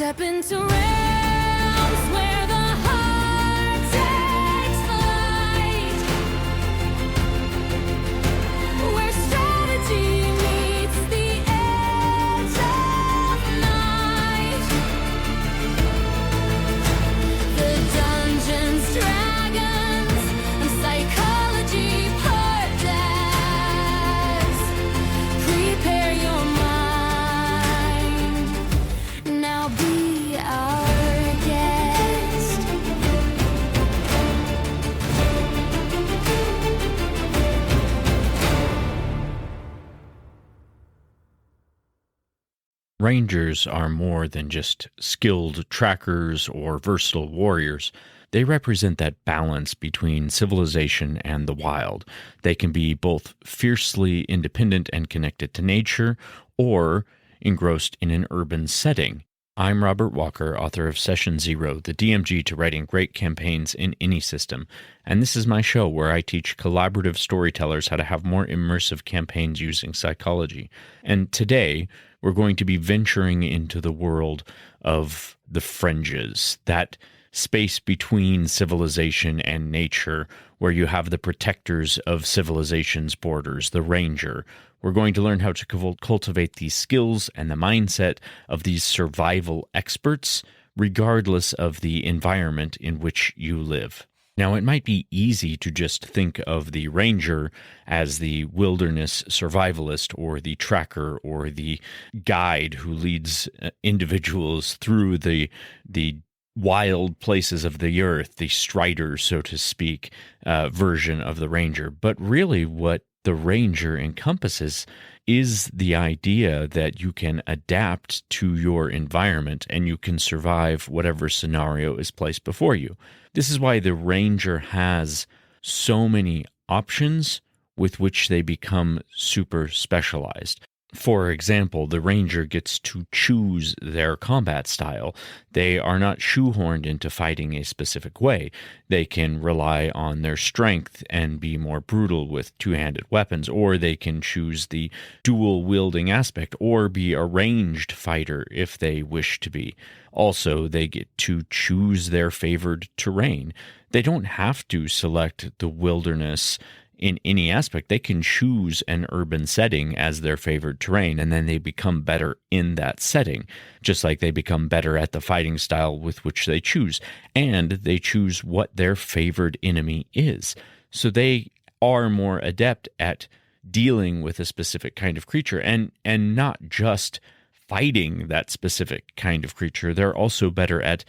Step into realms where the heart takes flight, where strategy meets the edge of night. The dungeons, dragons, and psychology parts. Prepare your mind. Now be our guest. Rangers are more than just skilled trackers or versatile warriors. They represent that balance between civilization and the wild. They can be both fiercely independent and connected to nature, or engrossed in an urban setting. I'm Robert Walker, author of Session Zero, the DMG to writing great campaigns in any system, and this is my show where I teach collaborative storytellers how to have more immersive campaigns using psychology. And today, we're going to be venturing into the world of the fringes, that space between civilization and nature, where you have the protectors of civilization's borders, the ranger. We're going to learn how to cultivate these skills and the mindset of these survival experts, regardless of the environment in which you live. Now, it might be easy to just think of the ranger as the wilderness survivalist or the tracker or the guide who leads individuals through the wild places of the earth, the strider, so to speak, version of the ranger. But really what the ranger encompasses is the idea that you can adapt to your environment and you can survive whatever scenario is placed before you. This is why the ranger has so many options with which they become super specialized. For example, the ranger gets to choose their combat style. They are not shoehorned into fighting a specific way. They can rely on their strength and be more brutal with two-handed weapons, or they can choose the dual-wielding aspect, or be a ranged fighter if they wish to be. Also, they get to choose their favored terrain. They don't have to select the wilderness in any aspect. They can choose an urban setting as their favored terrain, and then they become better in that setting, just like they become better at the fighting style with which they choose. And they choose what their favored enemy is. So they are more adept at dealing with a specific kind of creature, and not just fighting that specific kind of creature. They're also better at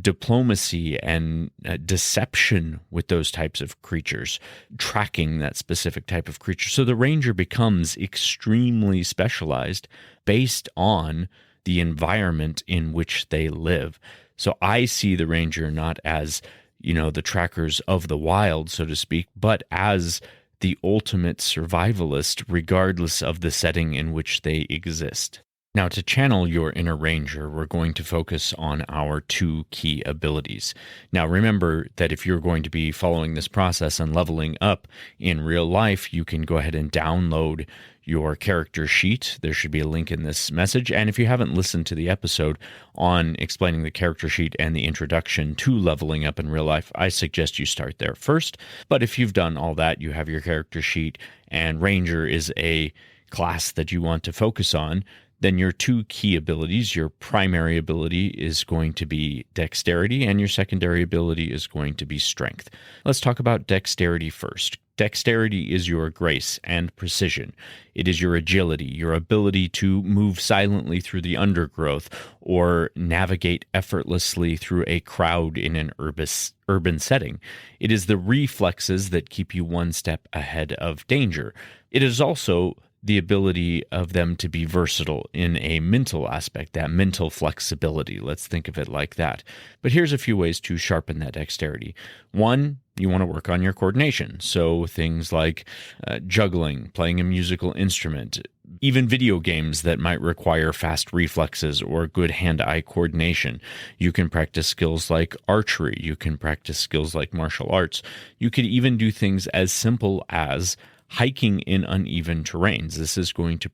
diplomacy and deception with those types of creatures, tracking that specific type of creature. So the ranger becomes extremely specialized based on the environment in which they live. So I see the ranger not as, the trackers of the wild, so to speak, but as the ultimate survivalist, regardless of the setting in which they exist. Now, to channel your inner ranger, we're going to focus on our two key abilities. Now, remember that if you're going to be following this process and leveling up in real life, you can go ahead and download your character sheet. There should be a link in this message. And if you haven't listened to the episode on explaining the character sheet and the introduction to leveling up in real life, I suggest you start there first. But if you've done all that, you have your character sheet, and Ranger is a class that you want to focus on, then your two key abilities, your primary ability is going to be dexterity, and your secondary ability is going to be strength. Let's talk about dexterity first. Dexterity is your grace and precision. It is your agility, your ability to move silently through the undergrowth or navigate effortlessly through a crowd in an urban setting. It is the reflexes that keep you one step ahead of danger. It is also the ability of them to be versatile in a mental aspect, that mental flexibility. Let's think of it like that. But here's a few ways to sharpen that dexterity. One, you want to work on your coordination. So things like juggling, playing a musical instrument, even video games that might require fast reflexes or good hand-eye coordination. You can practice skills like archery. You can practice skills like martial arts. You could even do things as simple as hiking in uneven terrains. This is going to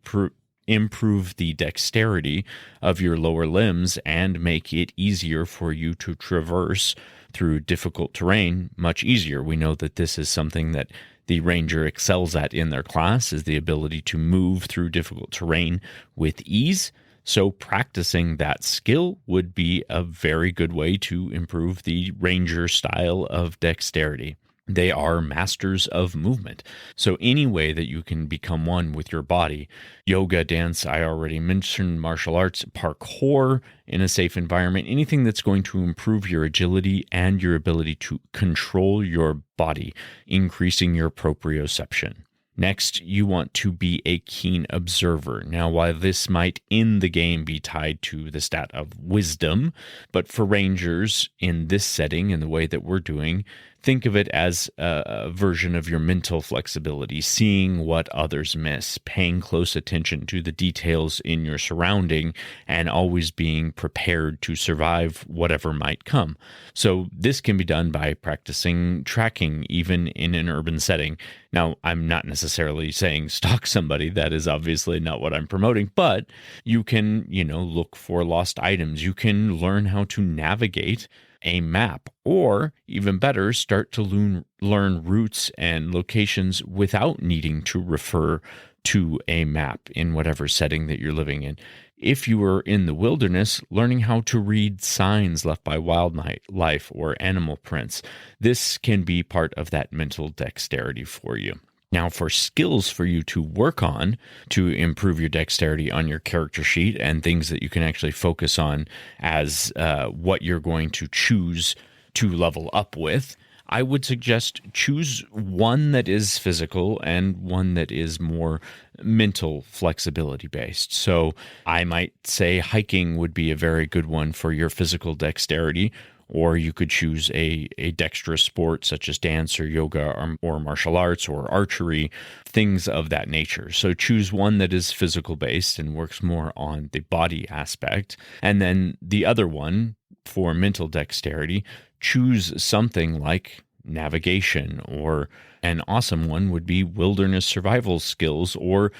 improve the dexterity of your lower limbs and make it easier for you to traverse through difficult terrain much easier. We know that this is something that the ranger excels at in their class, is the ability to move through difficult terrain with ease. So practicing that skill would be a very good way to improve the ranger style of dexterity. They are masters of movement. So any way that you can become one with your body, yoga, dance, I already mentioned, martial arts, parkour in a safe environment, anything that's going to improve your agility and your ability to control your body, increasing your proprioception. Next, you want to be a keen observer. Now, while this might in the game be tied to the stat of wisdom, but for rangers in this setting, in the way that we're doing, think of it as a version of your mental flexibility, seeing what others miss, paying close attention to the details in your surrounding, and always being prepared to survive whatever might come. So this can be done by practicing tracking, even in an urban setting. Now, I'm not necessarily saying stalk somebody. That is obviously not what I'm promoting, but you can, look for lost items. You can learn how to navigate a map, or even better, start to learn routes and locations without needing to refer to a map in whatever setting that you're living in. If you are in the wilderness, learning how to read signs left by wildlife or animal prints. This can be part of that mental dexterity for you. Now, for skills for you to work on to improve your dexterity on your character sheet and things that you can actually focus on as what you're going to choose to level up with, I would suggest choose one that is physical and one that is more mental flexibility based. So I might say hiking would be a very good one for your physical dexterity. Or you could choose a dexterous sport such as dance or yoga or martial arts or archery, things of that nature. So choose one that is physical based and works more on the body aspect. And then the other one for mental dexterity, choose something like navigation, or an awesome one would be wilderness survival skills, or,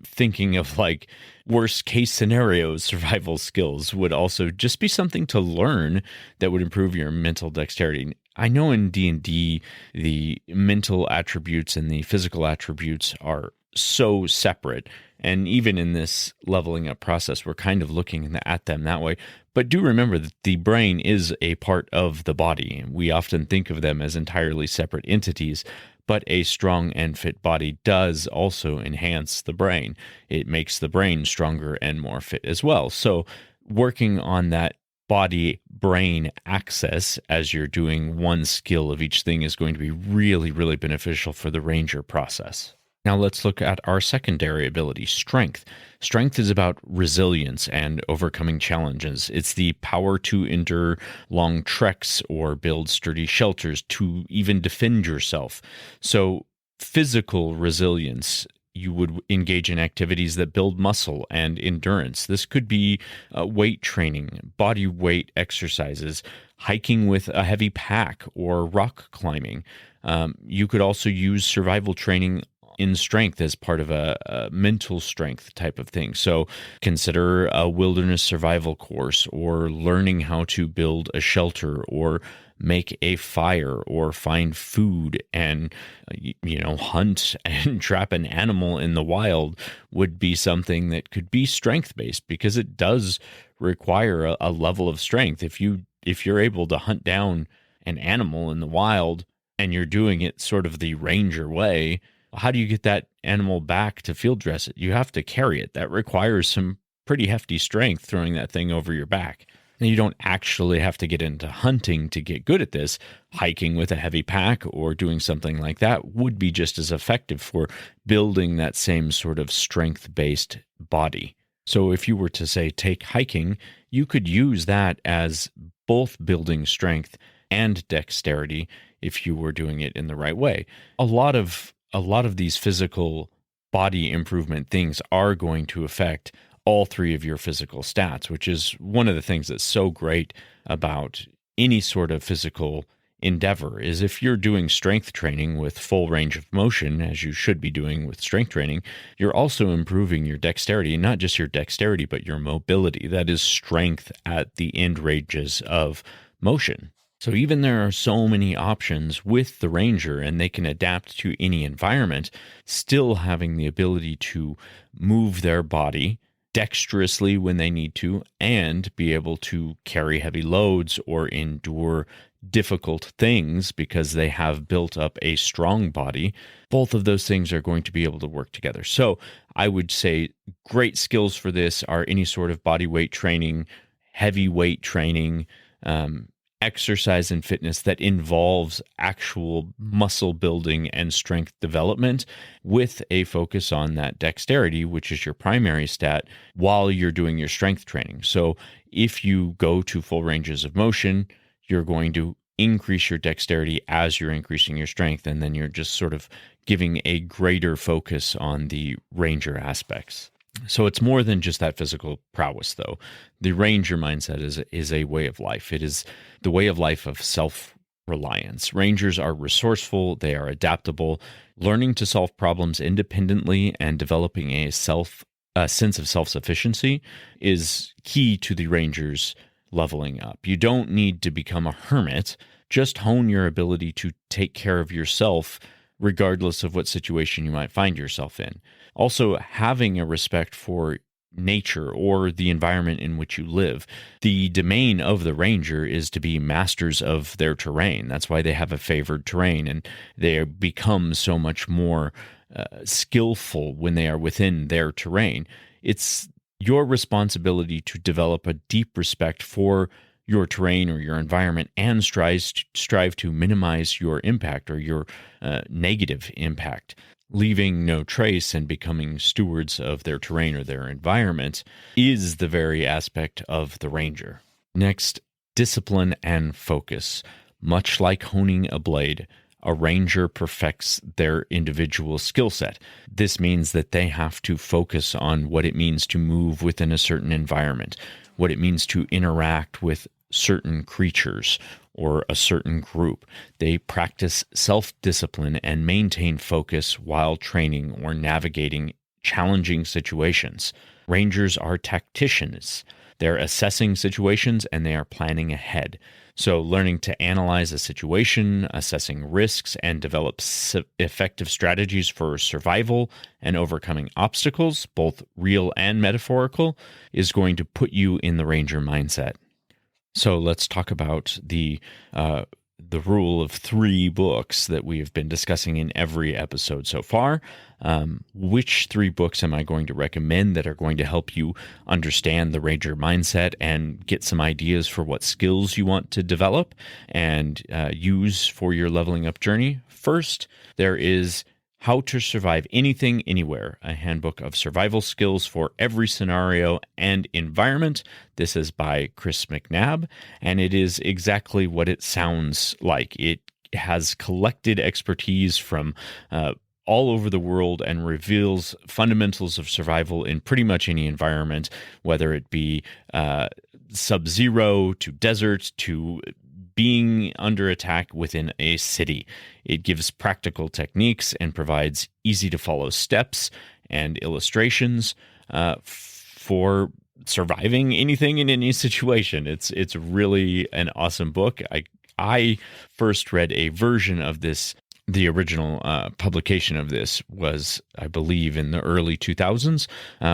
thinking of like worst case scenarios, survival skills would also just be something to learn that would improve your mental dexterity. I know in D&D, the mental attributes and the physical attributes are so separate. And even in this leveling up process, we're kind of looking at them that way. But do remember that the brain is a part of the body. We often think of them as entirely separate entities, but a strong and fit body does also enhance the brain. It makes the brain stronger and more fit as well. So working on that body-brain axis as you're doing one skill of each thing is going to be really, really beneficial for the ranger process. Now let's look at our secondary ability, strength. Strength is about resilience and overcoming challenges. It's the power to endure long treks or build sturdy shelters, to even defend yourself. So physical resilience, you would engage in activities that build muscle and endurance. This could be weight training, body weight exercises, hiking with a heavy pack, or rock climbing. You could also use survival training in strength as part of a mental strength type of thing. So consider a wilderness survival course, or learning how to build a shelter, or make a fire, or find food and, hunt and trap an animal in the wild would be something that could be strength-based, because it does require a level of strength. If you're able to hunt down an animal in the wild and you're doing it sort of the ranger way, how do you get that animal back to field dress it? You have to carry it. That requires some pretty hefty strength, throwing that thing over your back. And you don't actually have to get into hunting to get good at this. Hiking with a heavy pack or doing something like that would be just as effective for building that same sort of strength-based body. So if you were to say take hiking, you could use that as both building strength and dexterity if you were doing it in the right way. A lot of these physical body improvement things are going to affect all three of your physical stats, which is one of the things that's so great about any sort of physical endeavor is if you're doing strength training with full range of motion, as you should be doing with strength training, you're also improving your dexterity, and not just your dexterity, but your mobility. That is strength at the end ranges of motion. So even there are so many options with the Ranger, and they can adapt to any environment, still having the ability to move their body dexterously when they need to, and be able to carry heavy loads or endure difficult things because they have built up a strong body. Both of those things are going to be able to work together. So I would say great skills for this are any sort of body weight training, heavy weight training, exercise and fitness that involves actual muscle building and strength development with a focus on that dexterity, which is your primary stat, while you're doing your strength training. So if you go to full ranges of motion, you're going to increase your dexterity as you're increasing your strength, and then you're just sort of giving a greater focus on the Ranger aspects. So it's more than just that physical prowess, though. The Ranger mindset is a way of life. It is the way of life of self-reliance. Rangers are resourceful. They are adaptable. Learning to solve problems independently and developing a sense of self-sufficiency is key to the Rangers leveling up. You don't need to become a hermit. Just hone your ability to take care of yourself regardless of what situation you might find yourself in. Also, having a respect for nature or the environment in which you live. The domain of the Ranger is to be masters of their terrain. That's why they have a favored terrain, and they become so much more skillful when they are within their terrain. It's your responsibility to develop a deep respect for your terrain or your environment and strive to minimize your impact or your negative impact. Leaving no trace and becoming stewards of their terrain or their environment is the very aspect of the Ranger. Next, discipline and focus. Much like honing a blade, a Ranger perfects their individual skill set. This means that they have to focus on what it means to move within a certain environment, what it means to interact with certain creatures or a certain group. They practice self-discipline and maintain focus while training or navigating challenging situations. Rangers are tacticians. They're assessing situations and they are planning ahead. So learning to analyze a situation, assessing risks, and develop effective strategies for survival and overcoming obstacles, both real and metaphorical, is going to put you in the Ranger mindset. So let's talk about the rule of 3 books that we have been discussing in every episode so far. Which 3 books am I going to recommend that are going to help you understand the Ranger mindset and get some ideas for what skills you want to develop and use for your leveling up journey? First, there is How to Survive Anything, Anywhere, a handbook of survival skills for every scenario and environment. This is by Chris McNabb, and it is exactly what it sounds like. It has collected expertise from all over the world and reveals fundamentals of survival in pretty much any environment, whether it be sub-zero to desert to being under attack within a city. It gives practical techniques and provides easy-to-follow steps and illustrations for surviving anything in any situation. It's really an awesome book. I first read a version of this. The original publication of this was, I believe, in the early 2000s.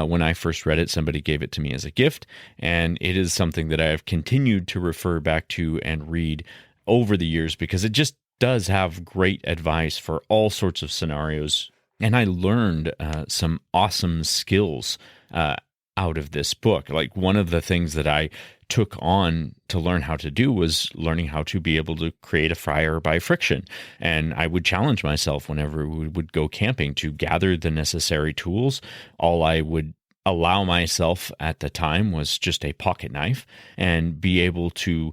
When I first read it, somebody gave it to me as a gift, and it is something that I have continued to refer back to and read over the years because it just does have great advice for all sorts of scenarios. And I learned some awesome skills out of this book. Like, one of the things that I took on to learn how to do was learning how to be able to create a fire by friction. And I would challenge myself whenever we would go camping to gather the necessary tools. All I would allow myself at the time was just a pocket knife and be able to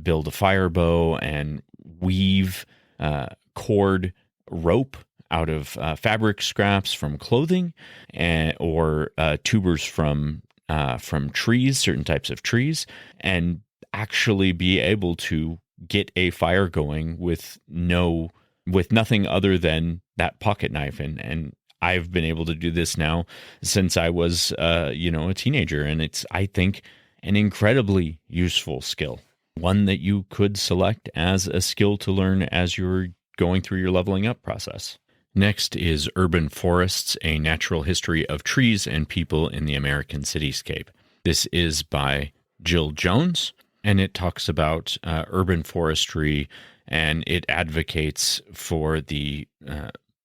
build a fire bow and weave cord rope out of fabric scraps from clothing or tubers from trees, certain types of trees, and actually be able to get a fire going with nothing other than that pocket knife. And I've been able to do this now since I was, a teenager. And it's, I think, an incredibly useful skill, one that you could select as a skill to learn as you're going through your leveling up process. Next is Urban Forests, A Natural History of Trees and People in the American Cityscape. This is by Jill Jones, and it talks about urban forestry, and it advocates for the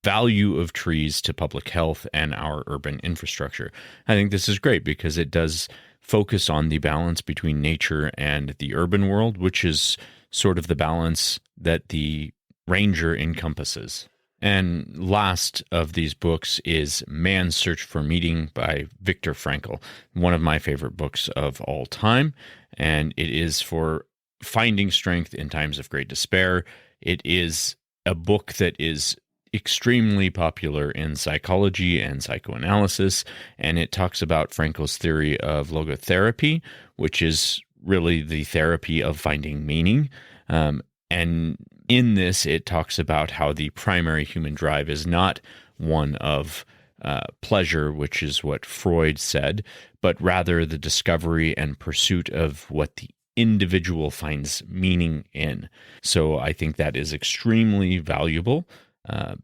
value of trees to public health and our urban infrastructure. I think this is great because it does focus on the balance between nature and the urban world, which is sort of the balance that the Ranger encompasses. And last of these books is Man's Search for Meaning by Viktor Frankl, one of my favorite books of all time. And it is for finding strength in times of great despair. It is a book that is extremely popular in psychology and psychoanalysis, and it talks about Frankl's theory of logotherapy, which is really the therapy of finding meaning. And in this, it talks about how the primary human drive is not one of pleasure, which is what Freud said, but rather the discovery and pursuit of what the individual finds meaning in. So I think that is extremely valuable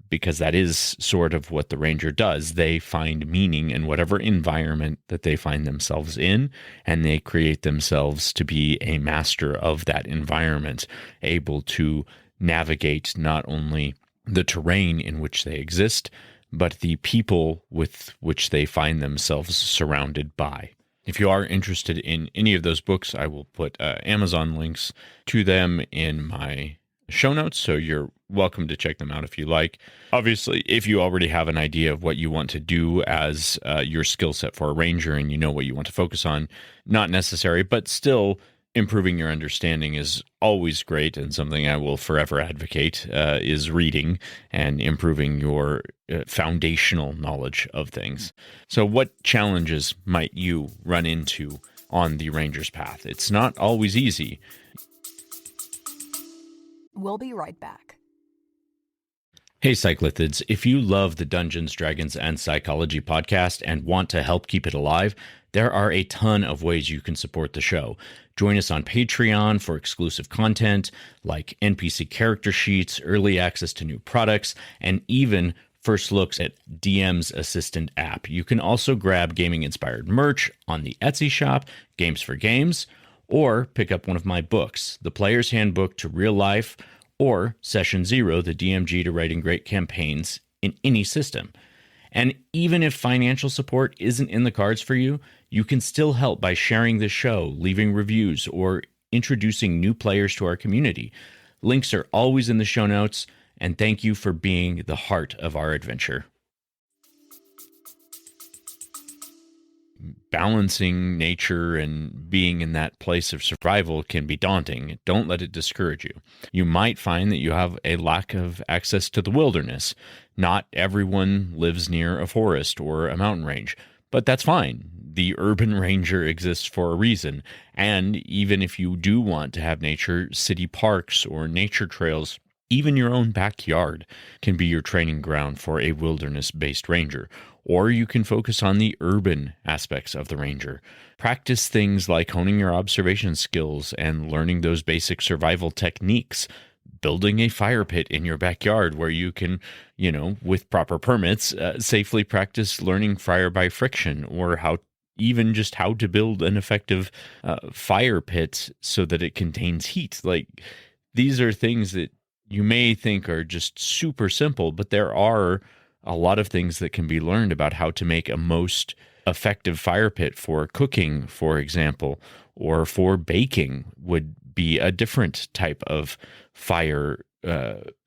because that is sort of what the Ranger does. They find meaning in whatever environment that they find themselves in, and they create themselves to be a master of that environment, able to navigate not only the terrain in which they exist, but the people with which they find themselves surrounded by. If you are interested in any of those books, I will put Amazon links to them in my show notes, so you're welcome to check them out if you like. Obviously, if you already have an idea of what you want to do as your skill set for a Ranger and you know what you want to focus on, not necessary, but still improving your understanding is always great, and something I will forever advocate is reading and improving your foundational knowledge of things. So what challenges might you run into on the Ranger's path? It's not always easy. We'll be right back. Hey, Cyclithids, if you love the Dungeons, Dragons, and Psychology podcast and want to help keep it alive, there are a ton of ways you can support the show. Join us on Patreon for exclusive content like NPC character sheets, early access to new products, and even first looks at DM's Assistant app. You can also grab gaming-inspired merch on the Etsy shop, Games for Games, or pick up one of my books, The Player's Handbook to Real Life, or Session Zero, the DMG to Writing Great Campaigns in any system. And even if financial support isn't in the cards for you, you can still help by sharing the show, leaving reviews, or introducing new players to our community. Links are always in the show notes, and thank you for being the heart of our adventure. Balancing nature and being in that place of survival can be daunting. Don't let it discourage you. You might find that you have a lack of access to the wilderness. Not everyone lives near a forest or a mountain range, but that's fine. The urban ranger exists for a reason. And even if you do want to have nature, city parks or nature trails, even your own backyard can be your training ground for a wilderness-based ranger. Or you can focus on the urban aspects of the Ranger. Practice things like honing your observation skills and learning those basic survival techniques. Building a fire pit in your backyard where you can, with proper permits, safely practice learning fire by friction, or how to build an effective fire pit so that it contains heat. Like, these are things that you may think are just super simple, but there are a lot of things that can be learned about how to make a most effective fire pit for cooking, for example, or for baking would be a different type of fire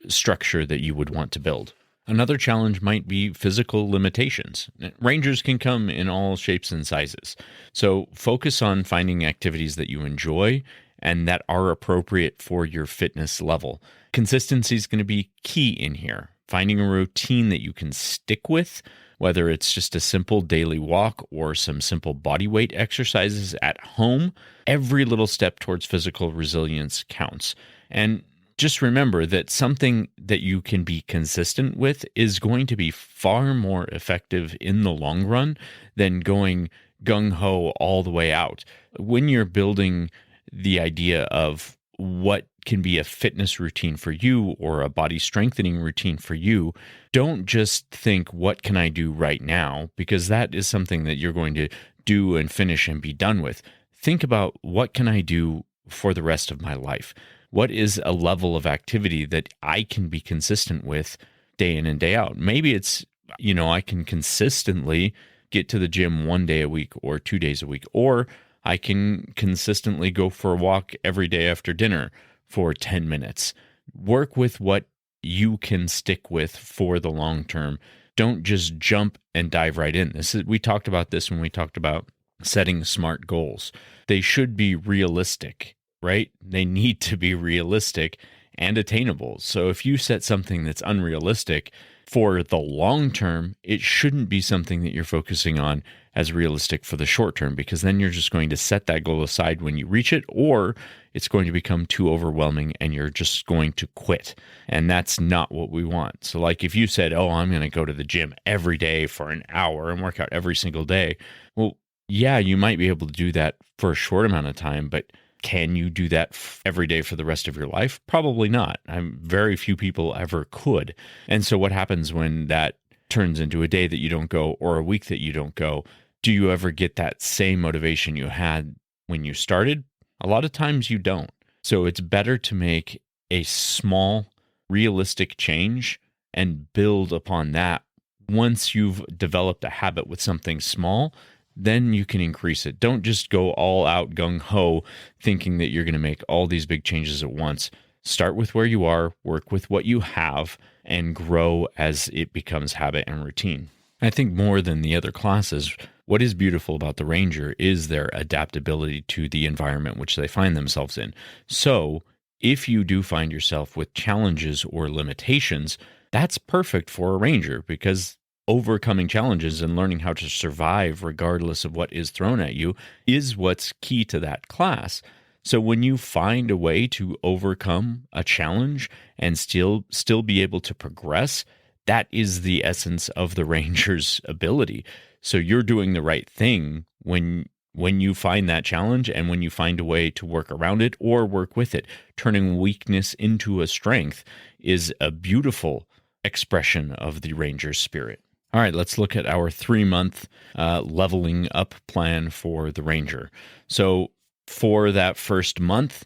structure that you would want to build. Another challenge might be physical limitations. Rangers can come in all shapes and sizes. So focus on finding activities that you enjoy and that are appropriate for your fitness level. Consistency is going to be key in here. Finding a routine that you can stick with, whether it's just a simple daily walk or some simple body weight exercises at home, every little step towards physical resilience counts. And just remember that something that you can be consistent with is going to be far more effective in the long run than going gung-ho all the way out. When you're building the idea of what can be a fitness routine for you or a body strengthening routine for you, don't just think, what can I do right now? Because that is something that you're going to do and finish and be done with. Think about, what can I do for the rest of my life? What is a level of activity that I can be consistent with day in and day out? Maybe it's, I can consistently get to the gym 1 day a week or 2 days a week, or I can consistently go for a walk every day after dinner for 10 minutes. Work with what you can stick with for the long term. Don't just jump and dive right in. We talked about this when we talked about setting smart goals. They should be realistic, right? They need to be realistic and attainable. So if you set something that's unrealistic for the long term, it shouldn't be something that you're focusing on as realistic for the short term, because then you're just going to set that goal aside when you reach it, or it's going to become too overwhelming and you're just going to quit. And that's not what we want. So like if you said, oh, I'm going to go to the gym every day for an hour and work out every single day. Well, yeah, you might be able to do that for a short amount of time, but can you do that every day for the rest of your life? Probably not. Very few people ever could. And so what happens when that turns into a day that you don't go or a week that you don't go? Do you ever get that same motivation you had when you started? A lot of times you don't. So it's better to make a small, realistic change and build upon that. Once you've developed a habit with something small, then you can increase it. Don't just go all out gung-ho thinking that you're going to make all these big changes at once. Start with where you are, work with what you have, and grow as it becomes habit and routine. I think more than the other classes, what is beautiful about the Ranger is their adaptability to the environment which they find themselves in. So if you do find yourself with challenges or limitations, that's perfect for a Ranger, because overcoming challenges and learning how to survive regardless of what is thrown at you is what's key to that class. So when you find a way to overcome a challenge and still be able to progress, that is the essence of the Ranger's ability. So you're doing the right thing when you find that challenge and when you find a way to work around it or work with it. Turning weakness into a strength is a beautiful expression of the Ranger's spirit. All right, let's look at our 3-month leveling up plan for the Ranger. So for that first month,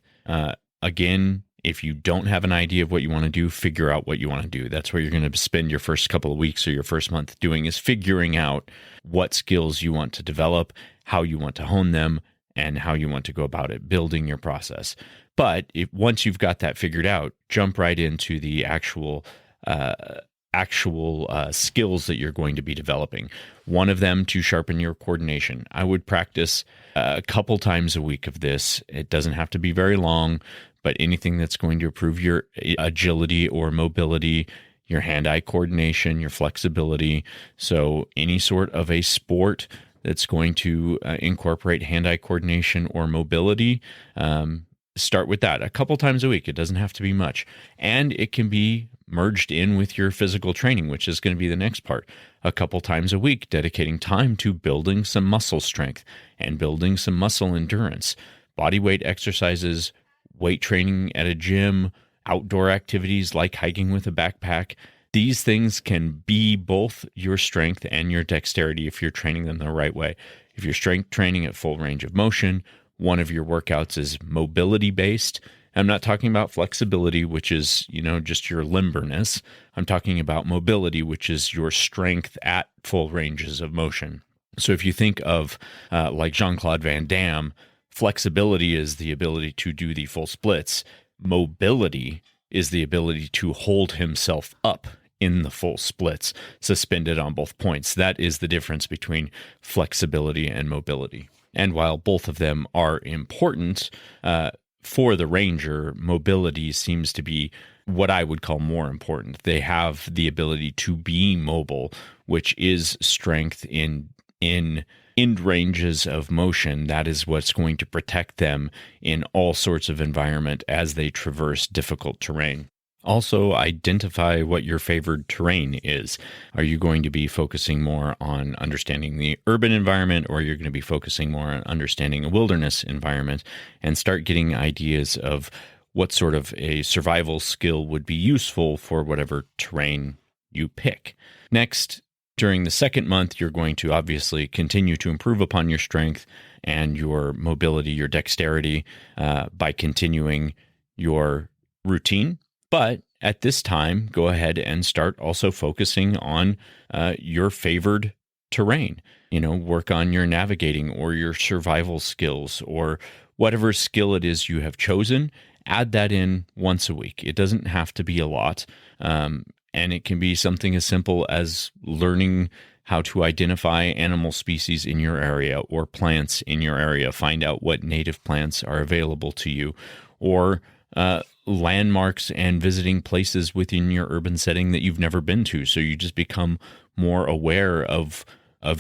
again, if you don't have an idea of what you want to do, figure out what you want to do. That's where you're going to spend your first couple of weeks or your first month doing, is figuring out what skills you want to develop, how you want to hone them, and how you want to go about it, building your process. But once you've got that figured out, jump right into the actual skills that you're going to be developing. One of them, to sharpen your coordination. I would practice a couple times a week of this. It doesn't have to be very long, but anything that's going to improve your agility or mobility, your hand-eye coordination, your flexibility. So any sort of a sport that's going to incorporate hand-eye coordination or mobility, start with that a couple times a week. It doesn't have to be much. And it can be merged in with your physical training, which is going to be the next part. A couple times a week, dedicating time to building some muscle strength and building some muscle endurance. Body weight exercises, weight training at a gym, outdoor activities like hiking with a backpack. These things can be both your strength and your dexterity if you're training them the right way. If you're strength training at full range of motion, one of your workouts is mobility based. I'm not talking about flexibility, which is, just your limberness. I'm talking about mobility, which is your strength at full ranges of motion. So if you think of like Jean-Claude Van Damme, flexibility is the ability to do the full splits. Mobility is the ability to hold himself up in the full splits, suspended on both points. That is the difference between flexibility and mobility. And while both of them are important, for the Ranger, mobility seems to be what I would call more important. They have the ability to be mobile, which is strength in end ranges of motion, that is what's going to protect them in all sorts of environment as they traverse difficult terrain. Also, identify what your favored terrain is. Are you going to be focusing more on understanding the urban environment, or you're going to be focusing more on understanding a wilderness environment, and start getting ideas of what sort of a survival skill would be useful for whatever terrain you pick. Next, during the second month, you're going to obviously continue to improve upon your strength and your mobility, your dexterity, by continuing your routine. But at this time, go ahead and start also focusing on your favored terrain. Work on your navigating or your survival skills, or whatever skill it is you have chosen. Add that in once a week. It doesn't have to be a lot. And it can be something as simple as learning how to identify animal species in your area or plants in your area. Find out what native plants are available to you, or landmarks and visiting places within your urban setting that you've never been to. So you just become more aware of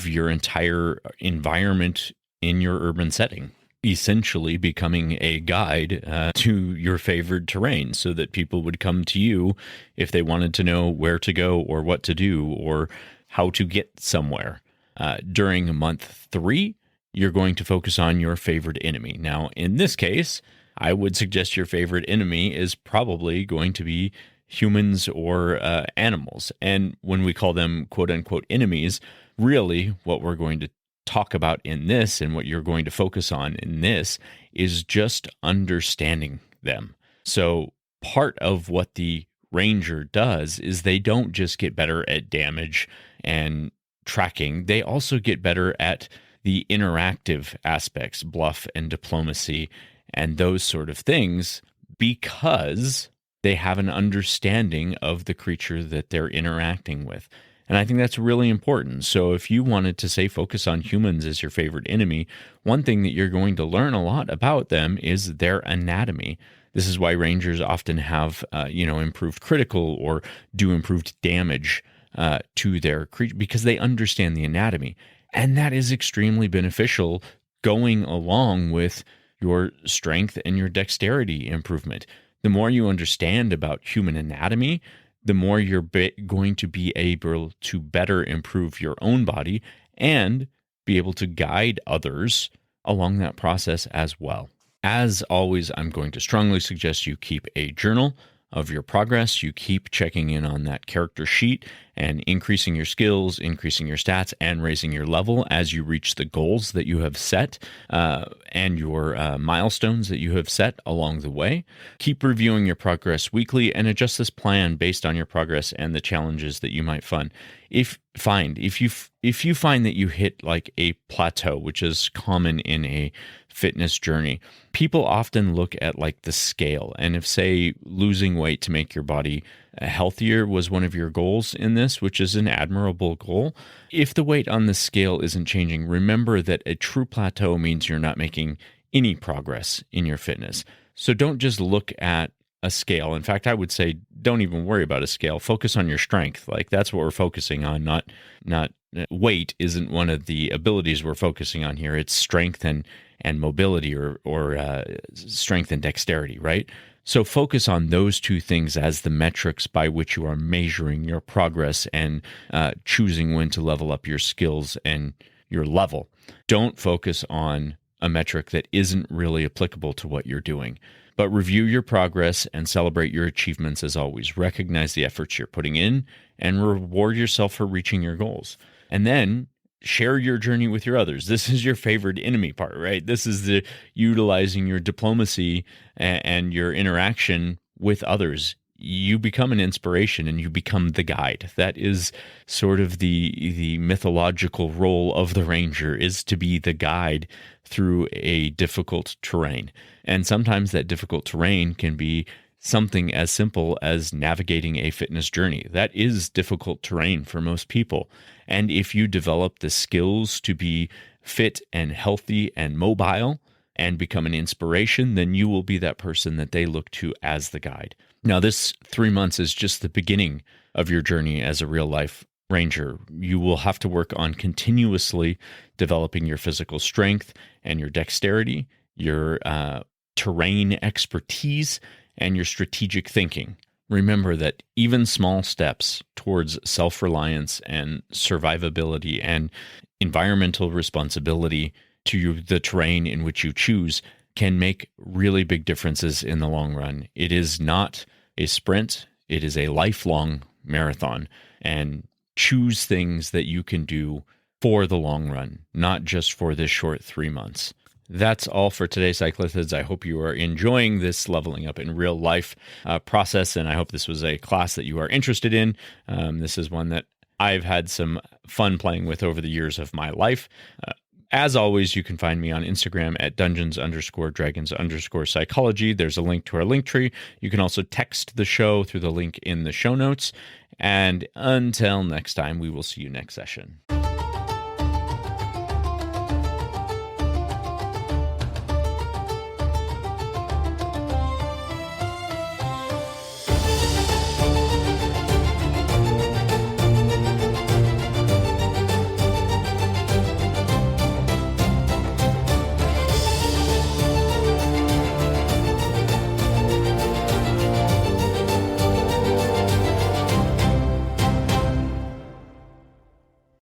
your entire environment in your urban setting, essentially becoming a guide to your favored terrain, so that people would come to you if they wanted to know where to go or what to do or how to get somewhere. During month 3, you're going to focus on your favorite enemy. Now, in this case, I would suggest your favorite enemy is probably going to be humans or animals. And when we call them quote unquote enemies, really what we're going to talk about in this, and what you're going to focus on in this, is just understanding them. So part of what the ranger does is they don't just get better at damage and tracking, they also get better at the interactive aspects, bluff and diplomacy, and those sort of things, because they have an understanding of the creature that they're interacting with. And I think that's really important. So if you wanted to say focus on humans as your favorite enemy, one thing that you're going to learn a lot about them is their anatomy. This is why rangers often have, improved critical or do improved damage to their creature, because they understand the anatomy. And that is extremely beneficial going along with your strength and your dexterity improvement. The more you understand about human anatomy, the more you're going to be able to better improve your own body and be able to guide others along that process as well. As always, I'm going to strongly suggest you keep a journal of your progress. You keep checking in on that character sheet and increasing your skills, increasing your stats, and raising your level as you reach the goals that you have set and your milestones that you have set along the way. Keep reviewing your progress weekly and adjust this plan based on your progress and the challenges that you might find. If you find that you hit like a plateau, which is common in a fitness journey, people often look at like the scale. And if, say, losing weight to make your body healthier was one of your goals in this, which is an admirable goal, if the weight on the scale isn't changing, remember that a true plateau means you're not making any progress in your fitness. So don't just look at a scale. In fact, I would say don't even worry about a scale. Focus on your strength. Like, that's what we're focusing on, not weight isn't one of the abilities we're focusing on here. It's strength and mobility or strength and dexterity, right? So focus on those two things as the metrics by which you are measuring your progress and choosing when to level up your skills and your level. Don't focus on a metric that isn't really applicable to what you're doing. But review your progress and celebrate your achievements as always. Recognize the efforts you're putting in and reward yourself for reaching your goals. And then share your journey with your others. This is your favorite enemy part, right? This is the utilizing your diplomacy and your interaction with others. You become an inspiration and you become the guide. That is sort of the mythological role of the ranger, is to be the guide through a difficult terrain. And sometimes that difficult terrain can be something as simple as navigating a fitness journey. That is difficult terrain for most people. And if you develop the skills to be fit and healthy and mobile and become an inspiration, then you will be that person that they look to as the guide. Now, this 3 months is just the beginning of your journey as a real life ranger. You will have to work on continuously developing your physical strength and your dexterity, your terrain expertise, and your strategic thinking. Remember that even small steps towards self-reliance and survivability and environmental responsibility to the terrain in which you choose can make really big differences in the long run. It is not a sprint. It is a lifelong marathon. And choose things that you can do for the long run, not just for this short 3 months. That's all for today, Cyclists. I hope you are enjoying this leveling up in real life process, and I hope this was a class that you are interested in. This is one that I've had some fun playing with over the years of my life. As always, you can find me on Instagram at dungeons_dragons_psychology. There's a link to our link tree. You can also text the show through the link in the show notes. And until next time, we will see you next session.